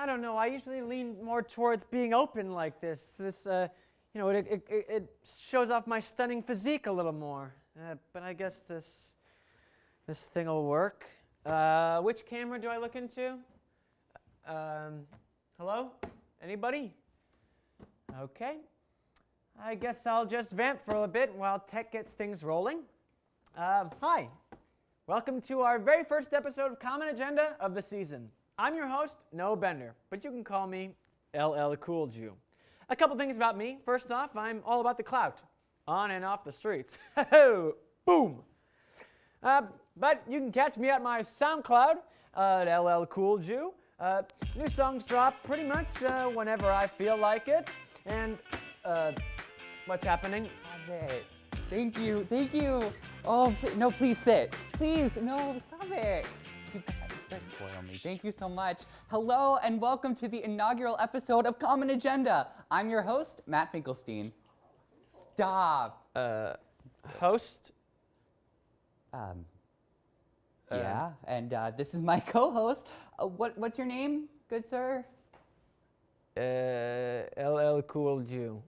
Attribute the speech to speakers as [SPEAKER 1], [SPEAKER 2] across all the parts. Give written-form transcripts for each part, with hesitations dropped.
[SPEAKER 1] I don't know. I usually lean more towards being open like this. It shows off my stunning physique a little more. But I guess this thing will work. Which camera do I look into? Hello? Anybody? Okay. I guess I'll just vamp for a bit while tech gets things rolling. Hi. Welcome to our very first episode of Common Agenda of the season. I'm your host, Noah Bender, but you can call me LL Cool Jew. A couple things about me. First off, I'm all about the clout, on and off the streets. Boom! But you can catch me at my SoundCloud at LL Cool Jew. New songs drop pretty much whenever I feel like it. And what's happening?
[SPEAKER 2] Stop it. Thank you. Oh, no, please sit. Please, no, stop it. You guys spoil me. Thank you so much. Hello and welcome to the inaugural episode of Common Agenda. I'm your host, Matt Finkelstein. Stop.
[SPEAKER 1] Host?
[SPEAKER 2] Yeah, and this is my co-host. What's your name, good sir?
[SPEAKER 1] LL Cool Jew.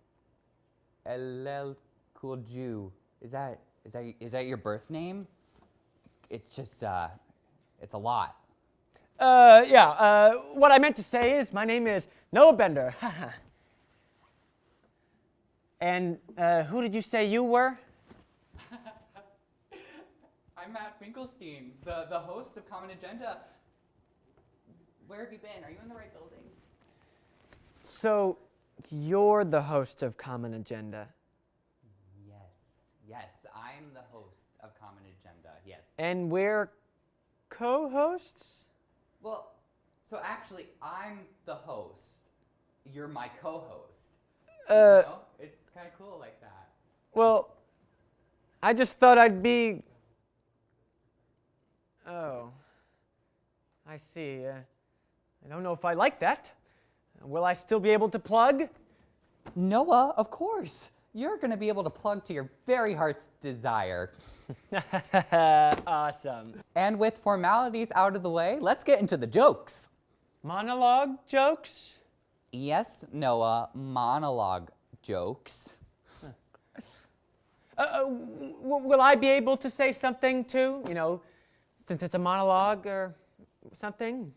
[SPEAKER 2] LL Cool Jew. Is that your birth name? It's just it's a lot.
[SPEAKER 1] What I meant to say is my name is Noah Bender. And who did you say you were?
[SPEAKER 2] I'm Matt Finkelstein, the host of Common Agenda. Where have you been? Are you in the right building?
[SPEAKER 1] So, you're the host of Common Agenda.
[SPEAKER 2] Yes, I'm the host of Common Agenda, yes.
[SPEAKER 1] And we're co-hosts?
[SPEAKER 2] Well, so actually, I'm the host. You're my co-host. You know? It's kind of cool like that.
[SPEAKER 1] Well, I just thought I'd be... Oh, I see. I don't know if I like that. Will I still be able to plug?
[SPEAKER 2] Noah, of course. You're going to be able to plug to your very heart's desire.
[SPEAKER 1] Awesome.
[SPEAKER 2] And with formalities out of the way, let's get into the jokes.
[SPEAKER 1] Monologue jokes?
[SPEAKER 2] Yes, Noah, monologue jokes.
[SPEAKER 1] Will I be able to say something too? You know, since it's a monologue or something?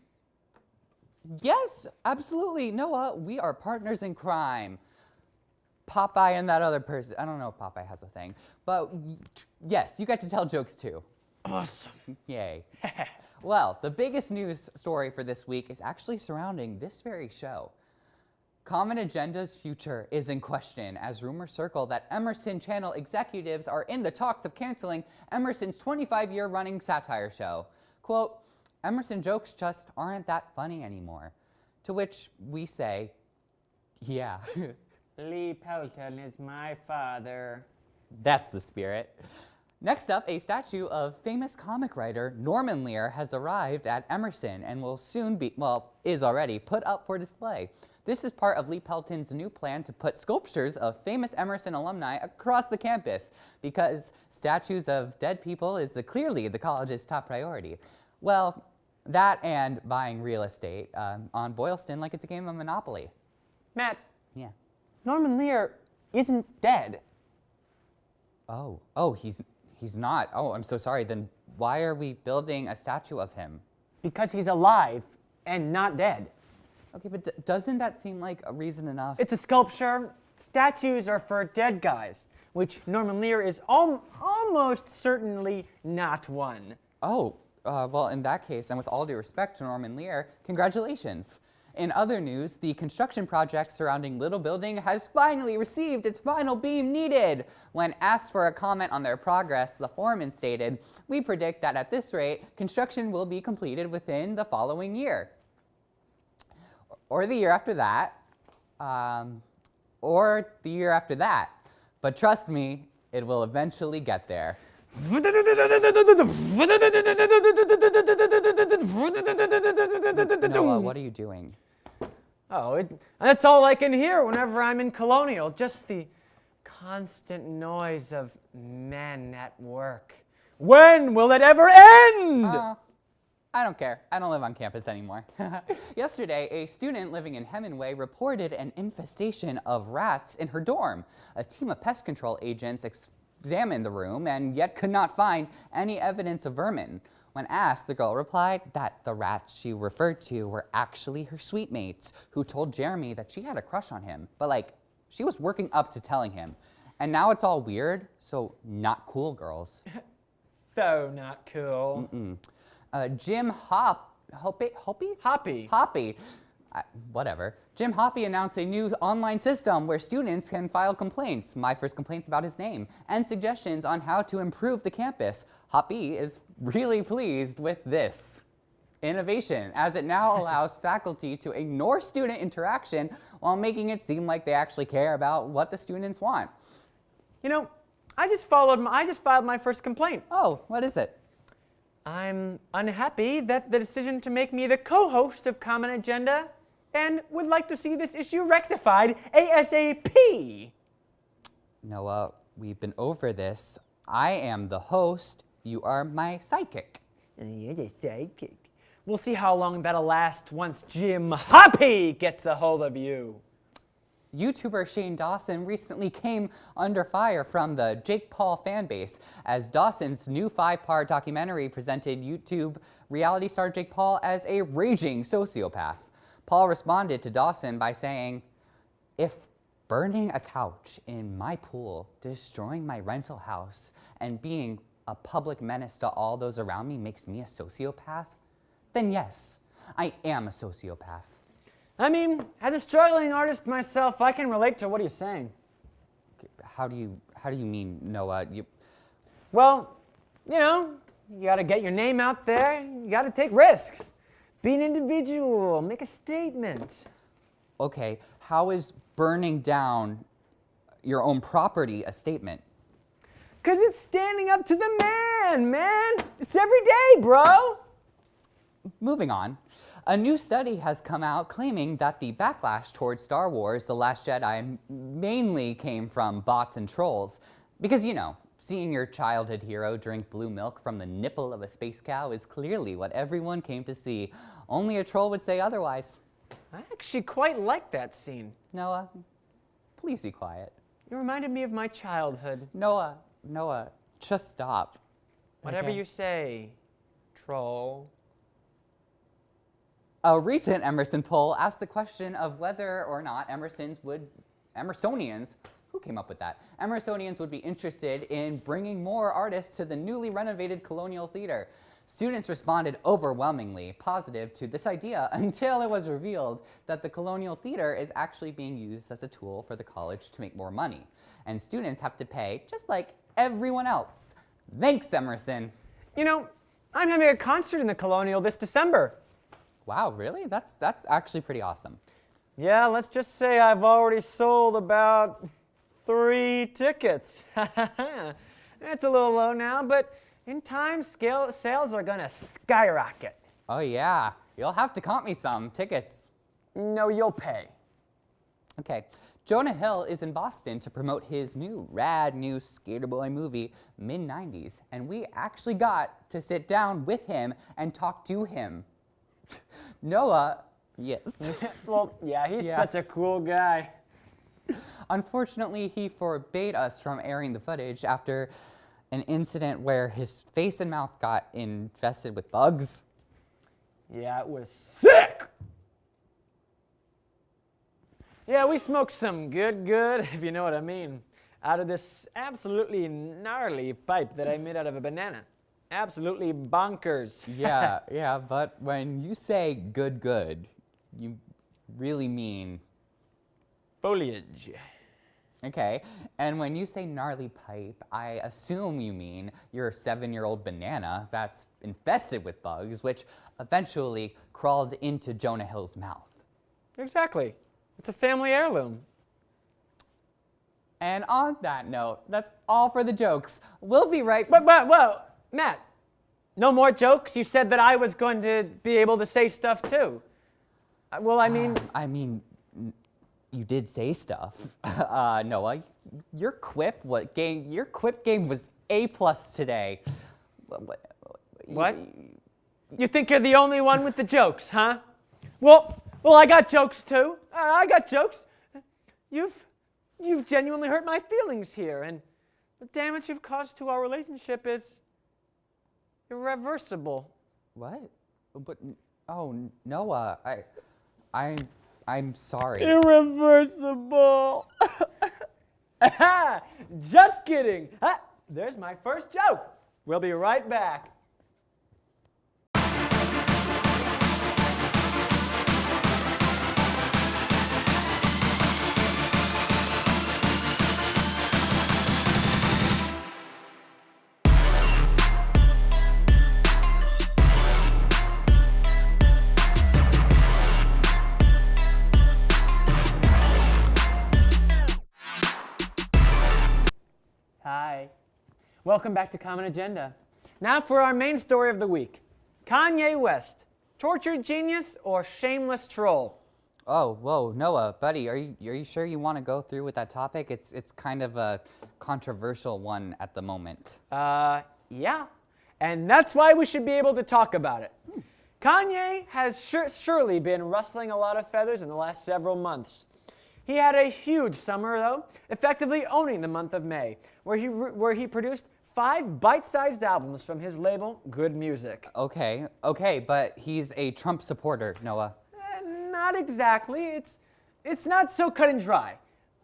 [SPEAKER 2] Yes, absolutely. Noah, we are partners in crime. Popeye and that other person. I don't know if Popeye has a thing. But yes, you get to tell jokes too.
[SPEAKER 1] Awesome.
[SPEAKER 2] Yay. Well, the biggest news story for this week is actually surrounding this very show. Common Agenda's future is in question as rumors circle that Emerson Channel executives are in the talks of canceling Emerson's 25-year running satire show. Quote, Emerson jokes just aren't that funny anymore. To which we say, yeah.
[SPEAKER 1] Lee Pelton is my father.
[SPEAKER 2] That's the spirit. Next up, a statue of famous comic writer Norman Lear has arrived at Emerson and will soon be, is already put up for display. This is part of Lee Pelton's new plan to put sculptures of famous Emerson alumni across the campus because statues of dead people is clearly the college's top priority. Well, that and buying real estate on Boylston like it's a game of Monopoly.
[SPEAKER 1] Matt.
[SPEAKER 2] Yeah.
[SPEAKER 1] Norman Lear isn't dead.
[SPEAKER 2] Oh, he's not. Oh, I'm so sorry. Then why are we building a statue of him?
[SPEAKER 1] Because he's alive and not dead.
[SPEAKER 2] Okay, but doesn't that seem like a reason enough?
[SPEAKER 1] It's a sculpture. Statues are for dead guys, which Norman Lear is almost certainly not one.
[SPEAKER 2] Oh, well, in that case, and with all due respect to Norman Lear, congratulations. In other news, the construction project surrounding Little Building has finally received its final beam needed. When asked for a comment on their progress, the foreman stated, "We predict that at this rate, construction will be completed within the following year." Or the year after that, or the year after that. But trust me, it will eventually get there. Noah, what are you doing?
[SPEAKER 1] Oh, that's all I can hear whenever I'm in Colonial. Just the constant noise of men at work. When will it ever end?
[SPEAKER 2] I don't care. I don't live on campus anymore. Yesterday, a student living in Hemingway reported an infestation of rats in her dorm. A team of pest control agents examined the room and yet could not find any evidence of vermin. When asked, the girl replied that the rats she referred to were actually her suite mates, who told Jeremy that she had a crush on him. But like, she was working up to telling him. And now it's all weird, so not cool, girls.
[SPEAKER 1] So not cool.
[SPEAKER 2] Jim Hoppy? Whatever. Jim Hoppy announced a new online system where students can file complaints. My first complaint's about his name, and suggestions on how to improve the campus. Hoppy is really pleased with this innovation, as it now allows faculty to ignore student interaction while making it seem like they actually care about what the students want.
[SPEAKER 1] You know, I just filed my first complaint.
[SPEAKER 2] Oh, what is it?
[SPEAKER 1] I'm unhappy that the decision to make me the co-host of Common Agenda and would like to see this issue rectified ASAP.
[SPEAKER 2] Noah, we've been over this. I am the host. You are my sidekick.
[SPEAKER 1] And you're the sidekick. We'll see how long that'll last once Jim Hoppy gets the hold of you.
[SPEAKER 2] YouTuber Shane Dawson recently came under fire from the Jake Paul fan base as Dawson's new 5-part documentary presented YouTube reality star Jake Paul as a raging sociopath. Paul responded to Dawson by saying, "If burning a couch in my pool, destroying my rental house, and being a public menace to all those around me makes me a sociopath, then yes, I am a sociopath."
[SPEAKER 1] I mean, as a struggling artist myself, I can relate to what he's saying.
[SPEAKER 2] How do you mean, Noah?
[SPEAKER 1] Well, you know, you gotta get your name out there, you gotta take risks. Be an individual, make a statement.
[SPEAKER 2] Okay, how is burning down your own property a statement?
[SPEAKER 1] 'Cause it's standing up to the man! It's every day, bro!
[SPEAKER 2] Moving on. A new study has come out claiming that the backlash towards Star Wars The Last Jedi mainly came from bots and trolls. Because, you know, seeing your childhood hero drink blue milk from the nipple of a space cow is clearly what everyone came to see. Only a troll would say otherwise.
[SPEAKER 1] I actually quite like that scene.
[SPEAKER 2] Noah, please be quiet.
[SPEAKER 1] It reminded me of my childhood.
[SPEAKER 2] Noah, just stop.
[SPEAKER 1] Whatever
[SPEAKER 2] Okay.
[SPEAKER 1] you say, troll.
[SPEAKER 2] A recent Emerson poll asked the question of whether or not Emersonians, who came up with that? Emersonians would be interested in bringing more artists to the newly renovated Colonial Theater. Students responded overwhelmingly positive to this idea until it was revealed that the Colonial Theater is actually being used as a tool for the college to make more money. And students have to pay just like everyone else. Thanks, Emerson.
[SPEAKER 1] You know, I'm having a concert in the Colonial this December.
[SPEAKER 2] Wow, really? That's actually pretty awesome.
[SPEAKER 1] Yeah, let's just say I've already sold about 3 tickets. It's a little low now, but in time, sales are gonna skyrocket.
[SPEAKER 2] Oh yeah, you'll have to comp me some tickets.
[SPEAKER 1] No, you'll pay.
[SPEAKER 2] Okay, Jonah Hill is in Boston to promote his rad new Skater Boy movie, mid-90s, and we actually got to sit down with him and talk to him. Noah, yes.
[SPEAKER 1] Well, yeah, he's such a cool guy.
[SPEAKER 2] Unfortunately, he forbade us from airing the footage after an incident where his face and mouth got infested with bugs.
[SPEAKER 1] Yeah, it was sick! Yeah, we smoked some good, if you know what I mean, out of this absolutely gnarly pipe that I made out of a banana. Absolutely bonkers.
[SPEAKER 2] Yeah, but when you say good, you really mean
[SPEAKER 1] Foliage.
[SPEAKER 2] okay. And when you say gnarly pipe, I assume you mean your 7-year-old banana that's infested with bugs, which eventually crawled into Jonah Hill's mouth.
[SPEAKER 1] Exactly. It's a family heirloom.
[SPEAKER 2] And on that note, that's all for the jokes. We'll be right
[SPEAKER 1] Well, Matt, no more jokes? You said that I was going to be able to say stuff too. Well, I mean...
[SPEAKER 2] You did say stuff. Noah, your quip game was A+ today.
[SPEAKER 1] What? You think you're the only one with the jokes, huh? Well, I got jokes too. I got jokes. You've genuinely hurt my feelings here, and the damage you've caused to our relationship is irreversible.
[SPEAKER 2] What? But oh, Noah, I'm sorry.
[SPEAKER 1] Irreversible. Just kidding. There's my first joke. We'll be right back. Hi. Welcome back to Common Agenda. Now for our main story of the week. Kanye West, tortured genius or shameless troll?
[SPEAKER 2] Oh, whoa, Noah, buddy, are you sure you want to go through with that topic? It's kind of a controversial one at the moment.
[SPEAKER 1] Yeah. And that's why we should be able to talk about it. Kanye has surely been rustling a lot of feathers in the last several months. He had a huge summer, though, effectively owning the month of May, where he produced 5 bite-sized albums from his label, Good Music.
[SPEAKER 2] Okay, but he's a Trump supporter, Noah.
[SPEAKER 1] Not exactly. It's not so cut and dry.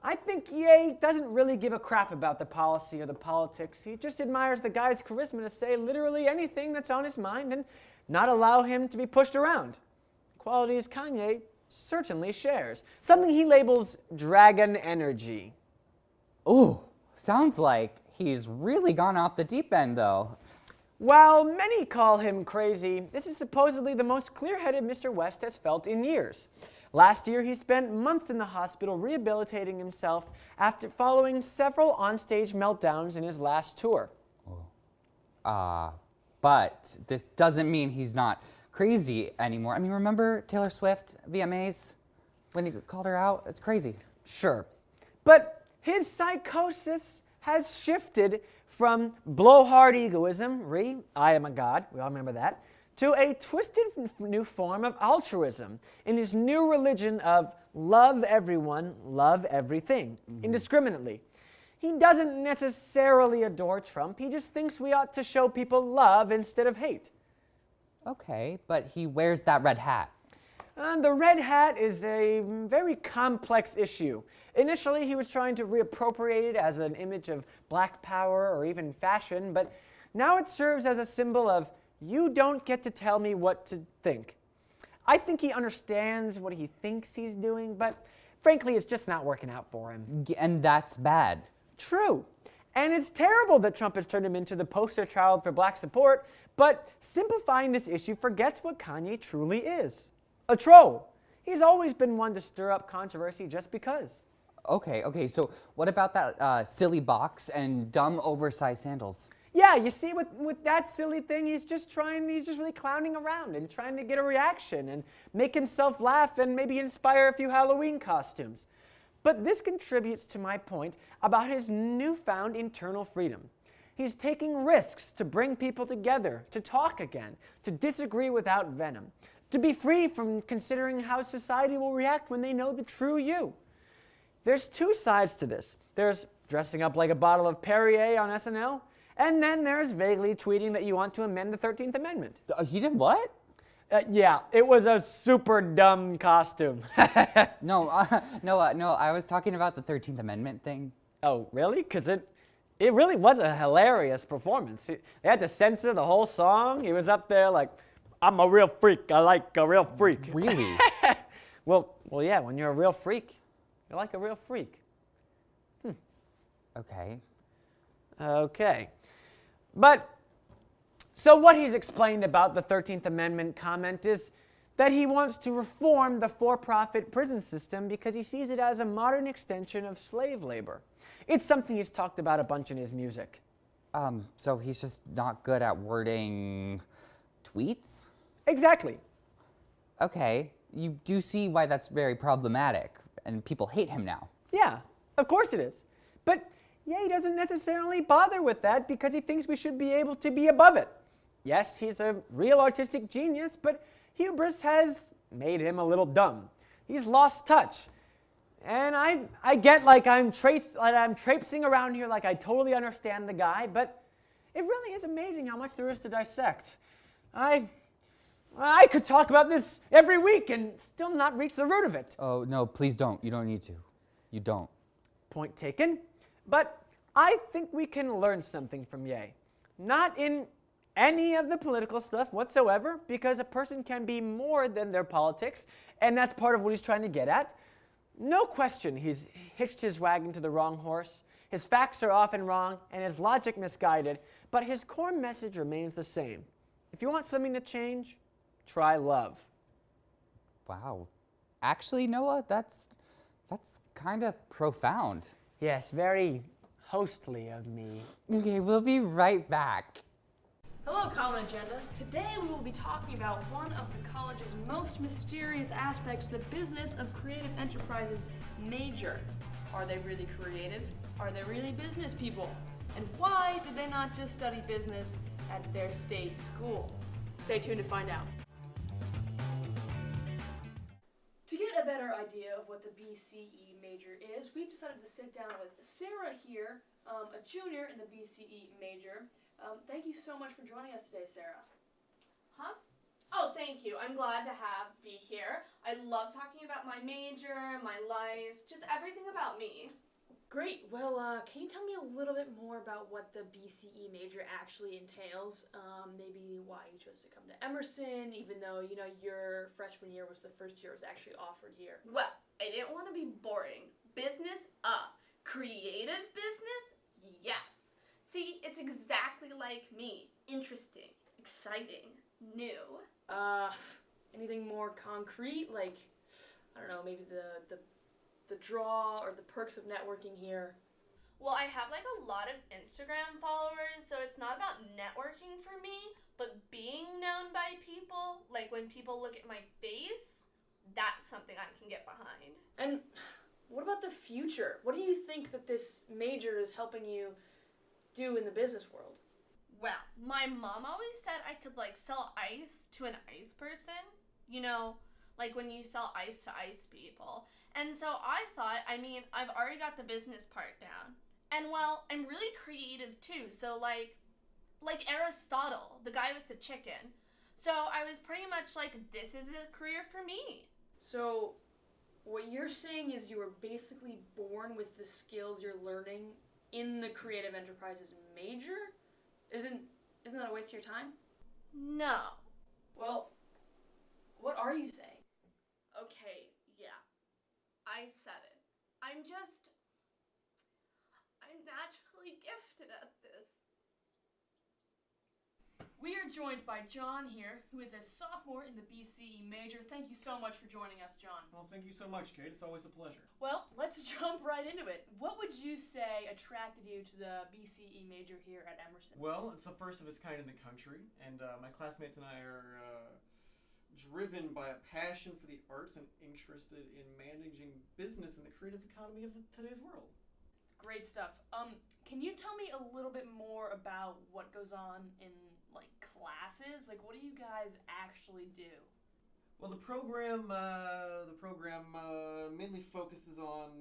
[SPEAKER 1] I think Ye doesn't really give a crap about the policy or the politics. He just admires the guy's charisma to say literally anything that's on his mind and not allow him to be pushed around. Qualities Kanye certainly shares. Something he labels dragon energy.
[SPEAKER 2] Ooh, sounds like he's really gone off the deep end, though.
[SPEAKER 1] While many call him crazy, this is supposedly the most clear-headed Mr. West has felt in years. Last year, he spent months in the hospital rehabilitating himself after following several onstage meltdowns in his last tour.
[SPEAKER 2] But this doesn't mean he's not crazy anymore. I mean, remember Taylor Swift, VMAs, when he called her out? It's crazy.
[SPEAKER 1] Sure. But his psychosis has shifted from blowhard egoism, I am a god, we all remember that, to a twisted new form of altruism in his new religion of love everyone, love everything, indiscriminately. He doesn't necessarily adore Trump, he just thinks we ought to show people love instead of hate.
[SPEAKER 2] Okay, but he wears that red hat.
[SPEAKER 1] The red hat is a very complex issue. Initially, he was trying to reappropriate it as an image of black power or even fashion, but now it serves as a symbol of, you don't get to tell me what to think. I think he understands what he thinks he's doing, but frankly, it's just not working out for him.
[SPEAKER 2] And that's bad.
[SPEAKER 1] True. And it's terrible that Trump has turned him into the poster child for black support, but simplifying this issue forgets what Kanye truly is. A troll. He's always been one to stir up controversy just because.
[SPEAKER 2] Okay, so what about that silly box and dumb oversized sandals?
[SPEAKER 1] Yeah, you see, with that silly thing, he's just really clowning around and trying to get a reaction and make himself laugh and maybe inspire a few Halloween costumes. But this contributes to my point about his newfound internal freedom. He's taking risks to bring people together, to talk again, to disagree without venom, to be free from considering how society will react when they know the true you. There's 2 sides to this. There's dressing up like a bottle of Perrier on SNL, and then there's vaguely tweeting that you want to amend the 13th Amendment.
[SPEAKER 2] He did what?
[SPEAKER 1] Yeah, it was a super dumb costume.
[SPEAKER 2] No, I was talking about the 13th Amendment thing.
[SPEAKER 1] Oh, really? Because it really was a hilarious performance. They had to censor the whole song. He was up there like, I'm a real freak. I like a real freak.
[SPEAKER 2] Really?
[SPEAKER 1] Well, yeah, when you're a real freak, you're like a real freak. Okay. But, so what he's explained about the 13th Amendment comment is that he wants to reform the for-profit prison system because he sees it as a modern extension of slave labor. It's something he's talked about a bunch in his music.
[SPEAKER 2] So he's just not good at wording tweets?
[SPEAKER 1] Exactly.
[SPEAKER 2] Okay, you do see why that's very problematic, and people hate him now.
[SPEAKER 1] Yeah, of course it is. But Ye doesn't necessarily bother with that because he thinks we should be able to be above it. Yes, he's a real artistic genius, but hubris has made him a little dumb. He's lost touch. And I get like I'm traipsing around here like I totally understand the guy, but it really is amazing how much there is to dissect. I could talk about this every week and still not reach the root of it.
[SPEAKER 2] Oh, no, please don't. You don't need to. You don't.
[SPEAKER 1] Point taken. But I think we can learn something from Ye. Not in any of the political stuff whatsoever, because a person can be more than their politics, and that's part of what he's trying to get at. No question he's hitched his wagon to the wrong horse. His facts are often wrong, and his logic misguided, but his core message remains the same. If you want something to change, try love.
[SPEAKER 2] Wow. Actually, Noah, that's kind of profound.
[SPEAKER 1] Yes, very hostly of me.
[SPEAKER 2] Okay, we'll be right back.
[SPEAKER 3] Hello, Common Agenda. Today we will be talking about one of the college's most mysterious aspects, the business of creative enterprises major. Are they really creative? Are they really business people? And why did they not just study business at their state school? Stay tuned to find out. To get a better idea of what the BCE major is, we've decided to sit down with Sarah here, a junior in the BCE major. Thank you so much for joining us today, Sarah.
[SPEAKER 4] Huh? Oh, thank you. I'm glad to be here. I love talking about my major, my life, just everything about me.
[SPEAKER 3] Great. Well, can you tell me a little bit more about what the BCE major actually entails? Maybe why you chose to come to Emerson, even though, your freshman year was the first year it was actually offered here.
[SPEAKER 4] Well, I didn't want to be boring. Business? Creative business? Yes. See, it's exactly like me. Interesting, exciting, new.
[SPEAKER 3] Anything more concrete? Like, I don't know, maybe the draw or the perks of networking here?
[SPEAKER 4] Well, I have like a lot of Instagram followers, so it's not about networking for me, but being known by people, like when people look at my face, that's something I can get behind.
[SPEAKER 3] And what about the future? What do you think that this major is helping you do in the business world?
[SPEAKER 4] Well, my mom always said I could like sell ice to an ice person, like when you sell ice to ice people. And so I thought, I've already got the business part down. And well, I'm really creative too. So like Aristotle, the guy with the chicken. So I was pretty much like, this is a career for me.
[SPEAKER 3] So what you're saying is you were basically born with the skills you're learning in the creative enterprises major? Isn't that a waste of your time?
[SPEAKER 4] No.
[SPEAKER 3] Well, what are you saying?
[SPEAKER 4] Okay, yeah. I said it. I'm naturally gifted at this.
[SPEAKER 3] We are joined by John here, who is a sophomore in the BCE major. Thank you so much for joining us, John.
[SPEAKER 5] Well, thank you so much, Kate. It's always a pleasure.
[SPEAKER 3] Well, let's jump right into it. What would you say attracted you to the BCE major here at Emerson?
[SPEAKER 5] Well, it's the first of its kind in the country, and my classmates and I are driven by a passion for the arts and interested in managing business in the creative economy of today's world.
[SPEAKER 3] Great stuff. Can you tell me a little bit more about what goes on in classes? Like, what do you guys actually do?
[SPEAKER 5] Well, the program mainly focuses on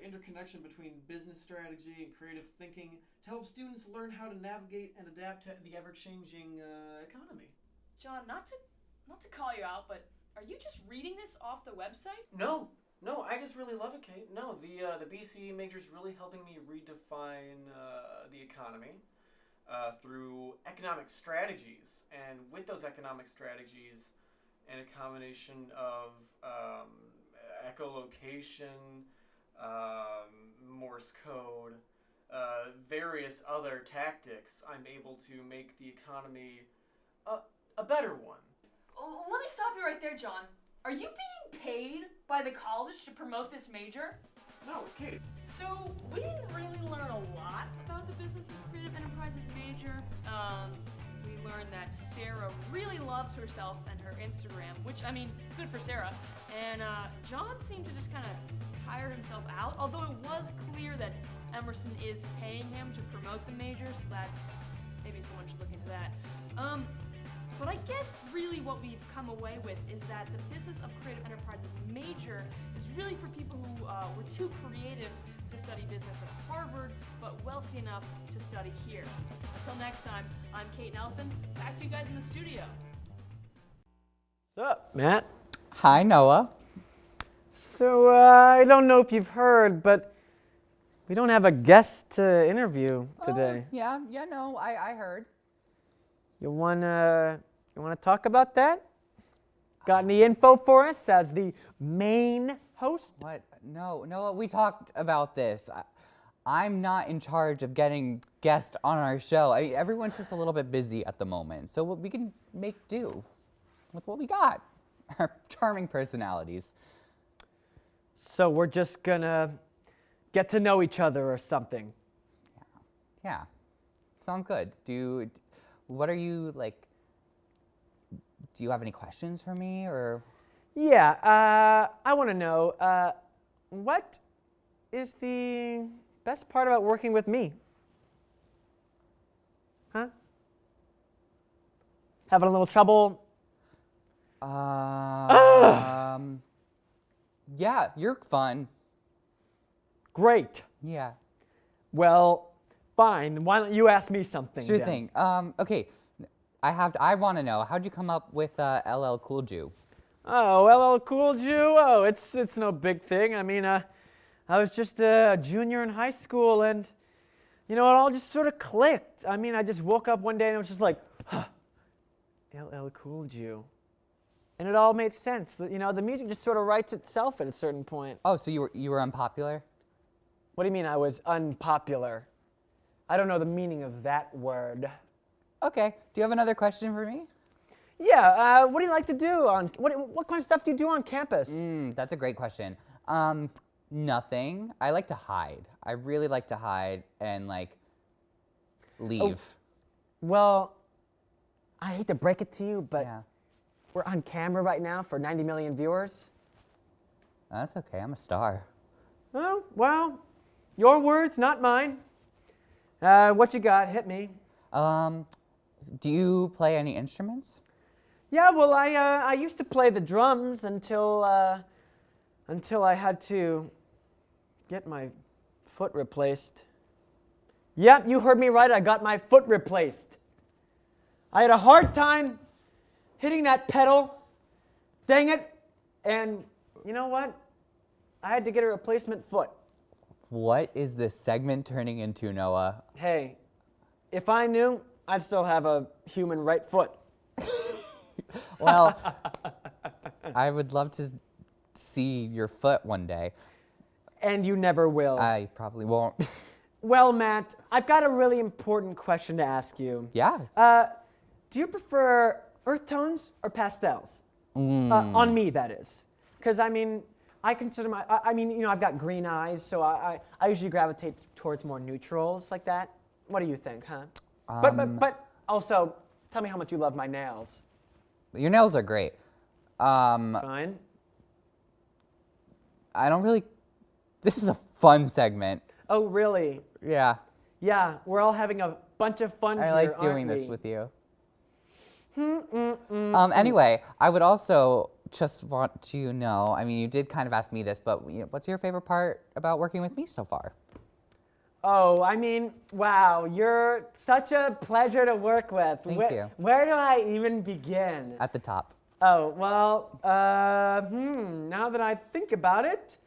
[SPEAKER 5] interconnection between business strategy and creative thinking to help students learn how to navigate and adapt to the ever-changing economy.
[SPEAKER 3] John, not to call you out, but are you just reading this off the website?
[SPEAKER 5] No, I just really love it, Kate. No, the BCE major is really helping me redefine the economy through economic strategies, and with those economic strategies and a combination of echolocation, Morse code, various other tactics, I'm able to make the economy a better one.
[SPEAKER 3] Oh, let me stop you right there, John. Are you being paid by the college to promote this major?
[SPEAKER 5] No, Kate.
[SPEAKER 3] So, we didn't really learn a lot about the Business of Creative Enterprises major. We learned that Sarah really loves herself and her Instagram, which, good for Sarah. And John seemed to just kind of tire himself out, although it was clear that Emerson is paying him to promote the major, so maybe someone should look into that. But I guess really what we've come away with is that the Business of Creative Enterprises major is really for people who were too creative to study business at Harvard, but wealthy enough to study here. Until next time, I'm Kate Nelson. Back to you guys in the studio.
[SPEAKER 1] What's up, Matt?
[SPEAKER 2] Hi, Noah.
[SPEAKER 1] So, I don't know if you've heard, but we don't have a guest to interview today.
[SPEAKER 2] No, I heard.
[SPEAKER 1] You wanna talk about that? Got any info for us as the main host?
[SPEAKER 2] What? No, Noah, we talked about this. I'm not in charge of getting guests on our show. Everyone's just a little bit busy at the moment, so we can make do with what we got. Our charming personalities.
[SPEAKER 1] So we're just gonna get to know each other or something.
[SPEAKER 2] Yeah, sounds good. What are you like? Do you have any questions for me, or?
[SPEAKER 1] Yeah, I want to know what is the best part about working with me? Huh? Having a little trouble?
[SPEAKER 2] Yeah, you're fun.
[SPEAKER 1] Great.
[SPEAKER 2] Yeah.
[SPEAKER 1] Well, fine. Why don't you ask me something?
[SPEAKER 2] Sure
[SPEAKER 1] then?
[SPEAKER 2] thing. Okay. I want to know, how'd you come up with LL Cool Jew?
[SPEAKER 1] Oh, LL Cool Jew. Oh, it's no big thing. I mean, I was just a junior in high school, and you know, it all just sort of clicked. I mean, I just woke up one day and it was just like, huh, LL Cool Jew, and it all made sense. You know, the music just sort of writes itself at a certain point.
[SPEAKER 2] Oh, so you were unpopular?
[SPEAKER 1] What do you mean I was unpopular? I don't know the meaning of that word.
[SPEAKER 2] Okay. Do you have another question for me?
[SPEAKER 1] Yeah. What do you like to do on what kind of stuff do you do on campus?
[SPEAKER 2] That's a great question. Nothing. I like to hide. I really like to hide and like leave.
[SPEAKER 1] Well, I hate to break it to you, but
[SPEAKER 2] Yeah.
[SPEAKER 1] we're on camera right now for 90 million viewers.
[SPEAKER 2] That's okay. I'm a star.
[SPEAKER 1] Oh, well, your words, not mine. What you got? Hit me.
[SPEAKER 2] Do you play any instruments?
[SPEAKER 1] Yeah, well, I used to play the drums until I had to get my foot replaced. Yep, you heard me right. I got my foot replaced. I had a hard time hitting that pedal. Dang it. And you know what? I had to get a replacement foot.
[SPEAKER 2] What is this segment turning into, Noah?
[SPEAKER 1] Hey, if I knew, I'd still have a human right foot.
[SPEAKER 2] Well, I would love to see your foot one day.
[SPEAKER 1] And you never will.
[SPEAKER 2] I probably won't.
[SPEAKER 1] Well, Matt, I've got a really important question to ask you.
[SPEAKER 2] Yeah.
[SPEAKER 1] Do you prefer earth tones or pastels? On me, that is. Because, I mean, I consider you know, I've got green eyes, so I usually gravitate towards more neutrals like that. What do you think, huh? But also, tell me how much you love my nails.
[SPEAKER 2] Your nails are great.
[SPEAKER 1] Fine.
[SPEAKER 2] I don't really. This is a fun segment.
[SPEAKER 1] Oh, really?
[SPEAKER 2] Yeah.
[SPEAKER 1] Yeah, we're all having a bunch of fun
[SPEAKER 2] I
[SPEAKER 1] here,
[SPEAKER 2] like doing
[SPEAKER 1] aren't
[SPEAKER 2] this
[SPEAKER 1] we?
[SPEAKER 2] with you. Anyway, I would also just want to know. I mean, you did kind of ask me this, but what's your favorite part about working with me so far?
[SPEAKER 1] Oh, I mean, wow, you're such a pleasure to work with.
[SPEAKER 2] Thank you.
[SPEAKER 1] Where do I even begin?
[SPEAKER 2] At the top.
[SPEAKER 1] Oh, well, now that I think about it,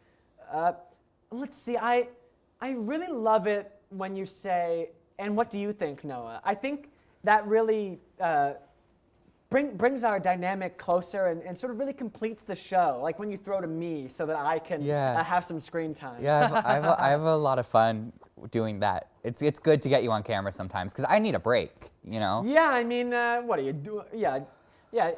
[SPEAKER 1] let's see, I really love it when you say, and what do you think, Noah? I think that really brings our dynamic closer and sort of really completes the show, like when you throw to me so that I can have some screen time.
[SPEAKER 2] Yeah, I have a lot of fun doing that. It's good to get you on camera sometimes because I need a break, you know?
[SPEAKER 1] Yeah, I mean, what are you doing? Yeah,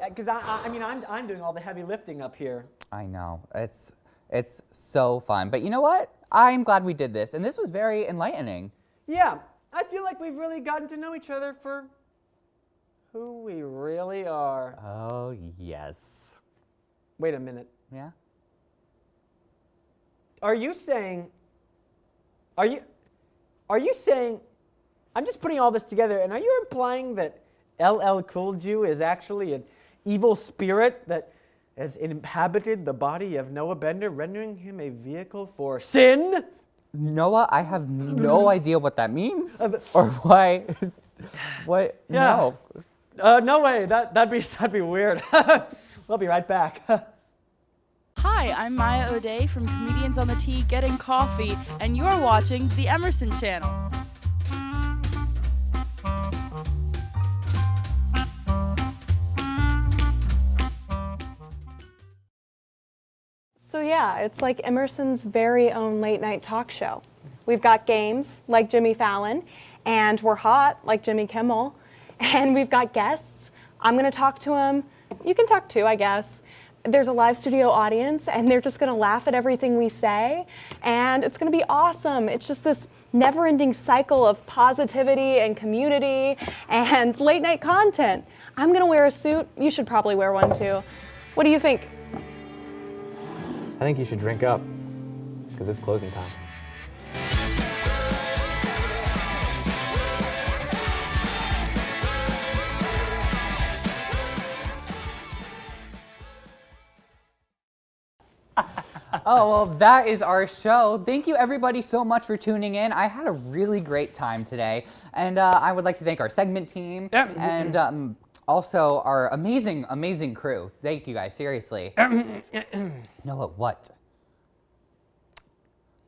[SPEAKER 1] because I mean, I'm doing all the heavy lifting up here.
[SPEAKER 2] I know. It's so fun. But you know what? I'm glad we did this, and this was very enlightening.
[SPEAKER 1] Yeah, I feel like we've really gotten to know each other for who we really are.
[SPEAKER 2] Oh, yes.
[SPEAKER 1] Wait a minute.
[SPEAKER 2] Yeah?
[SPEAKER 1] Are you saying, I'm just putting all this together, and are you implying that LL Cool J is actually an evil spirit that has inhabited the body of Noah Bender, rendering him a vehicle for sin?
[SPEAKER 2] Noah, I have no idea what that means or why. What?
[SPEAKER 1] Yeah.
[SPEAKER 2] No.
[SPEAKER 1] No way. That'd be weird. We'll be right back.
[SPEAKER 6] Hi, I'm Maya O'Day from Comedians on the Tee Getting Coffee, and you're watching the Emerson Channel.
[SPEAKER 7] So yeah, it's like Emerson's very own late night talk show. We've got games like Jimmy Fallon, and we're hot like Jimmy Kimmel, and we've got guests. I'm gonna talk to them. You can talk too, I guess. There's a live studio audience, and they're just gonna laugh at everything we say, and it's gonna be awesome. It's just this never-ending cycle of positivity and community and late night content. I'm gonna wear a suit. You should probably wear one too. What do you think?
[SPEAKER 8] I think you should drink up, because it's closing time.
[SPEAKER 2] Oh, well, that is our show. Thank you, everybody, so much for tuning in. I had a really great time today, and I would like to thank our segment team and also our amazing, amazing crew. Thank you guys, seriously. Noah, what?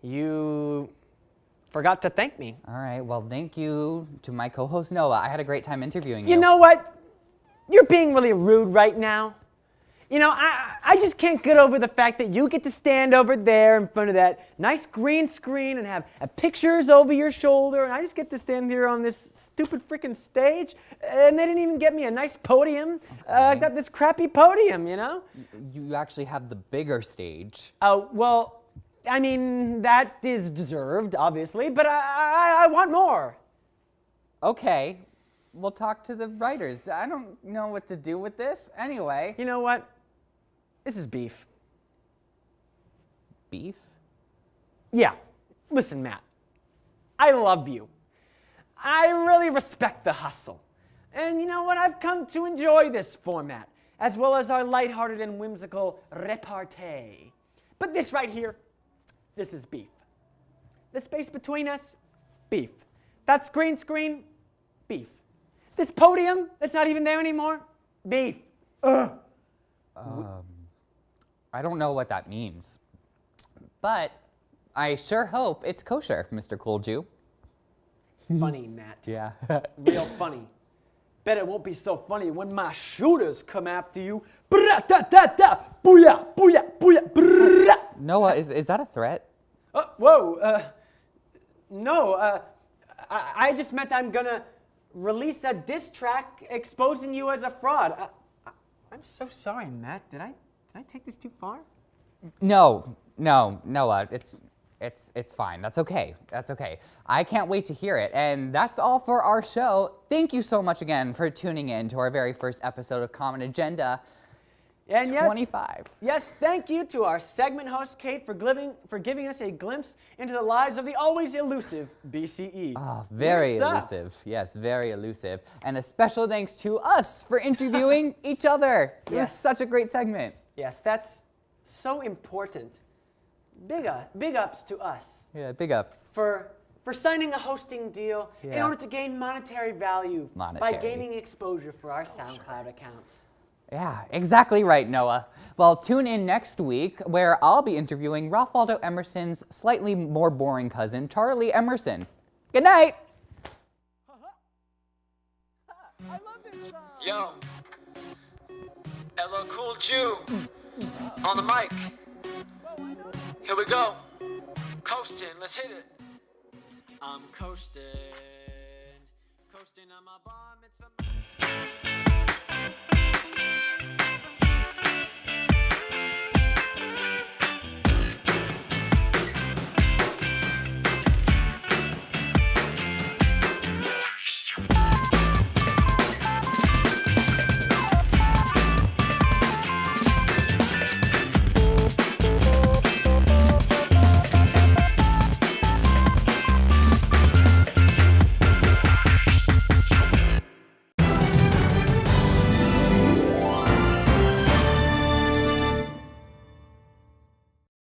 [SPEAKER 1] You forgot to thank me.
[SPEAKER 2] All right, well, thank you to my co-host, Noah. I had a great time interviewing you.
[SPEAKER 1] You know what? You're being really rude right now. You know, I just can't get over the fact that you get to stand over there in front of that nice green screen and have pictures over your shoulder, and I just get to stand here on this stupid freaking stage, and they didn't even get me a nice podium. I got this crappy podium, you know?
[SPEAKER 2] You actually have the bigger stage.
[SPEAKER 1] Oh, well, I mean, that is deserved, obviously, but I want more.
[SPEAKER 2] Okay, we'll talk to the writers. I don't know what to do with this. Anyway.
[SPEAKER 1] You know what? This is beef.
[SPEAKER 2] Beef?
[SPEAKER 1] Yeah. Listen, Matt. I love you. I really respect the hustle. And you know what? I've come to enjoy this format, as well as our lighthearted and whimsical repartee. But this right here, this is beef. The space between us, beef. That green screen, beef. This podium that's not even there anymore, beef. Ugh.
[SPEAKER 2] I don't know what that means, but I sure hope it's kosher, Mr. Cool Jew.
[SPEAKER 1] Funny, Matt.
[SPEAKER 2] Yeah.
[SPEAKER 1] Real funny. Bet it won't be so funny when my shooters come after you. Bra-da-da-da! Booyah! Booyah! Booyah! Bra!
[SPEAKER 2] Noah, is that a threat?
[SPEAKER 1] Whoa. No. I just meant I'm gonna release a diss track exposing you as a fraud. I'm so sorry, Matt. Did I take this too far?
[SPEAKER 2] No, Noah, it's fine. That's okay. That's okay. I can't wait to hear it. And that's all for our show. Thank you so much again for tuning in to our very first episode of Common Agenda
[SPEAKER 1] And
[SPEAKER 2] 25.
[SPEAKER 1] Yes, thank you to our segment host, Kate, for giving us a glimpse into the lives of the always elusive BCE.
[SPEAKER 2] Very
[SPEAKER 1] Good stuff.
[SPEAKER 2] elusive. Yes, very elusive. And a special thanks to us for interviewing each other. It was
[SPEAKER 1] Yes.
[SPEAKER 2] such a great segment.
[SPEAKER 1] Yes, that's so important. Big ups to us
[SPEAKER 2] Yeah, big ups.
[SPEAKER 1] for signing a hosting deal in
[SPEAKER 2] Yeah.
[SPEAKER 1] order to gain monetary value by
[SPEAKER 2] Monetary.
[SPEAKER 1] gaining exposure for our SoundCloud accounts.
[SPEAKER 2] Yeah, exactly right, Noah. Well, tune in next week where I'll be interviewing Ralph Waldo Emerson's slightly more boring cousin, Charlie Emerson. Good night.
[SPEAKER 9] Yo, LL Cool Jew on the mic. Here we go. Coasting, let's hit it. I'm coasting on my bar mitzvah.